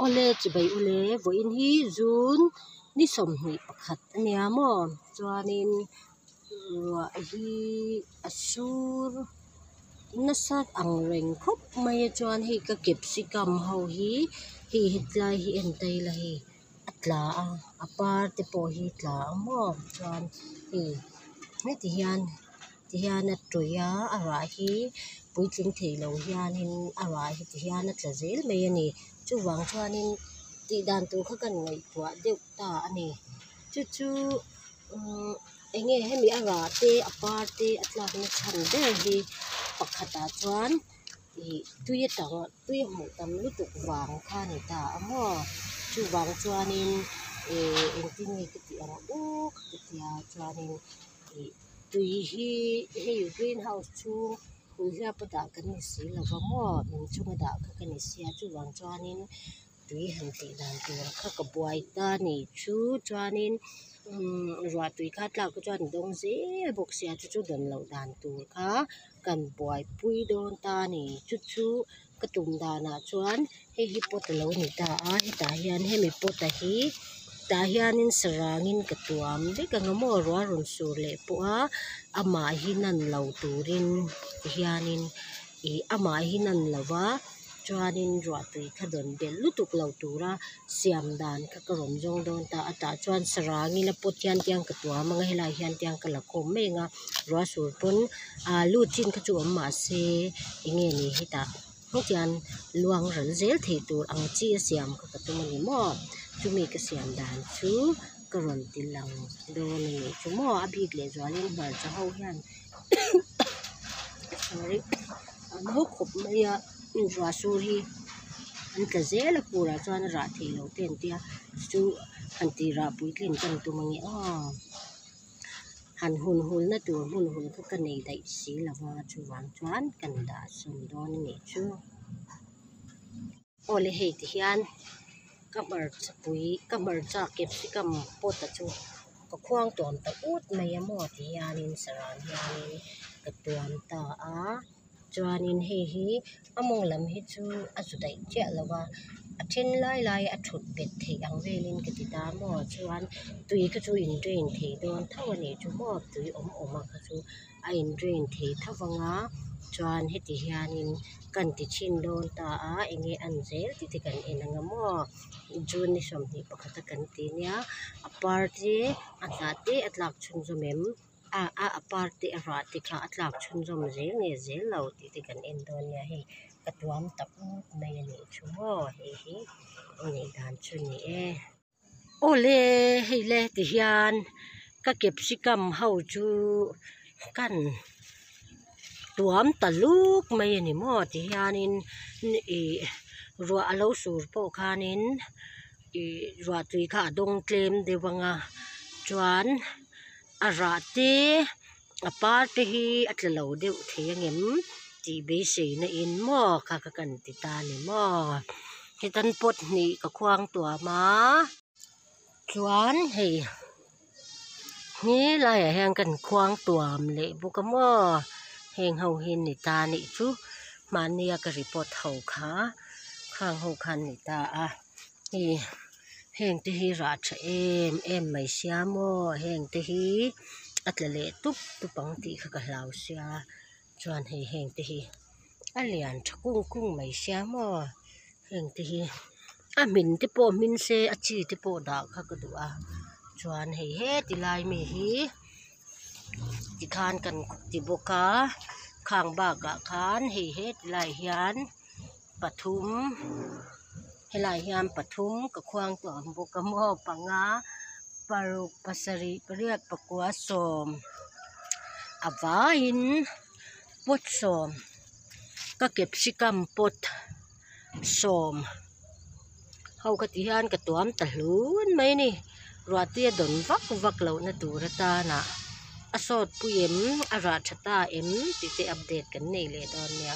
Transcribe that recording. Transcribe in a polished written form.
ole chi bai ole voin hi zun ni som ni pakhat ania mo chuanin hi asur nasat ang reng khop mai chuan hi ka capsicum ho hi hitlai hi entai la hi atla apar te po hi tla mo chuan hi ti hian a toya ara hi puitling theilo hian in ara hi ti hian a tlazel mai ani chuwang chuanin ti dan tu kha kan ngai tua deuh ta ani chu enge hemi ara te apar te atla na chan de hi pakhata chuan tuya hmu tam lutuk wang kha ni ta amo chuwang chuanin engtin nge ti ara ka tia chuanin tui hi hei greenhouse chu huia pada kan ni si lova mo min chunga da kha kan ni sia chuwang chuanin tui han ti dan tur kha ka buai ta ni chu chuanin rua tui kha tla ko chuan dong ze bok sia chu don lo dan tur kha kan buai pui don ta ni chu ka tum dana chuan hi pot lo ni ta a hi ta hian hemi pot a hi ta hianin sarangin ka tuam de ka ngamo ruwa run sur le po a ama hi nan lo turin hianin ama hi nan lawa chuanin ruwa tui kha don bel lutuk lo tura siam dan kha ka rom jong don ta ata chuan sarangin a pot hian tiang ka tuam anga helai hian tiang ka la khom menga ruwa sur pon lu chin kha chu amma se inge ni hita hotian luang ran zel thei tur ang chi siam kha ka tumani mo chumi ka siam dan chu karon tilang do ni chu mo abik le zwalin bar cha ho hian sorry ho khop maya ruwa sur hi an ka zel pura chuan ra thei lo ten tia chu han ti ra puitlin kan tumangi han hun na tur hun kha ka nei dai si lawa chuwang chuan kan da som don ni chu ole hei ti hian kamar cha capsicum pot a chu ka khuang ton ta ut mai amo ti hianin sarang hianin ka tuam ta a chuanin hi among lam hi chu a chu dai che lawa a thin lai a thut bet thei ang velin ka ti ta mo chuan tui ka chu in drain thei don thawani chu mo tui om kha chu a in drain thei thawanga chuan heti hianin kan ti chin don ta a enge an zel ti kan enanga mo jun ni som ni pakhata kan ti nia aparte atlate atlak chun zomem aparte ara ti kha atlak chun zom zel ne zel lo ti kan en don nia hi katuam tak mai ani chu mo hi oni dan chu ni ole heile ti hian ka capsicum ho chu kan tuam taluk mai ani mo ti hianin ruwa alo sur po khanin ruwa tui kha dong tlem dewanga chuan ara te apar te hi atlalo deuh thei angem ti be sei na in mo kha kan ti ta ni mo hitan pot ni ka khuang tua ma chuan hei ni lai hang kan khuang tuam le buka mo heng ho hin ni ta ni chu mania ka report ho kha khang ho khan ni ta a hi heng te hi ra tha em mai sia mo heng te hi atlale tupang ti kha ka hlau sia chuan heng te hi alian thakung mai sia mo heng te hi a min te po min se a chi te po da kha ka du a chuan he ti lai mi hi ti khan kan ti boka khang ba ga khan he ti lai hian pathum helai hian pathum ka khuang to boka mo panga paruk pasari pariat pakua som avain pot som ka capsicum pot som ho ka ti hian ka tuam ta hlun mai ni ruatia don vak lo na turata na asot puyem ara thata em ti te update kan nei le don nia